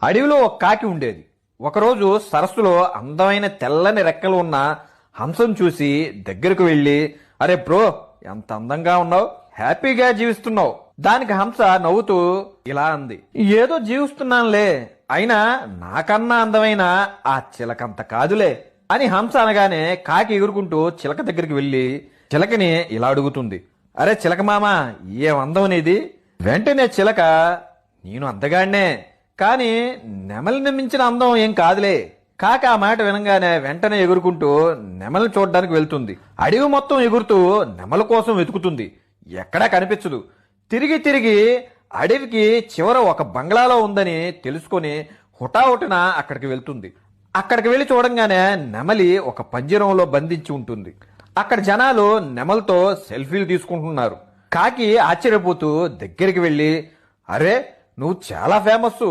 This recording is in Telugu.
అడవిలో ఒక కాకి ఉండేది. ఒకరోజు సరస్సులో అందమైన తెల్లని రెక్కలు ఉన్న హంసను చూసి దగ్గరకు వెళ్ళి, అరే బ్రో, ఎంత అందంగా ఉన్నావు, హ్యాపీగా జీవిస్తున్నావు. దానికి హంస నవ్వుతూ ఇలా అంది, ఏదో జీవిస్తున్నానులే, అయినా నాకన్నా అందమైన ఆ చిలకంత కాదులే అని హంస అనగానే కాకి ఎగురుకుంటూ చిలక దగ్గరికి వెళ్ళి చిలకని ఇలా అడుగుతుంది, అరే చిలక మామ, ఏం అందం నీది? వెంటనే చిలక, నేను అందగాడినే, కానీ నెమలిని మించిన అందం ఏం కాదులే. కాకి ఆ మాట వినగానే వెంటనే ఎగురుకుంటూ నెమలిని చూడడానికి వెళ్తుంది. అడవి మొత్తం ఎగురుతూ నెమల కోసం వెతుకుతుంది. ఎక్కడా కనిపించదు. తిరిగి తిరిగి అడవికి చివర ఒక బంగ్లాలో ఉందని తెలుసుకొని హుటాహుటిన అక్కడికి వెళ్తుంది. అక్కడికి వెళ్లి చూడంగానే నెమలి ఒక పంజరంలో బంధించి ఉంటుంది. అక్కడ జనాలు నెమలితో సెల్ఫీలు తీసుకుంటున్నారు. కాకి ఆశ్చర్యపోతూ దగ్గరికి వెళ్ళి, అరే నువ్వు చాలా ఫేమస్,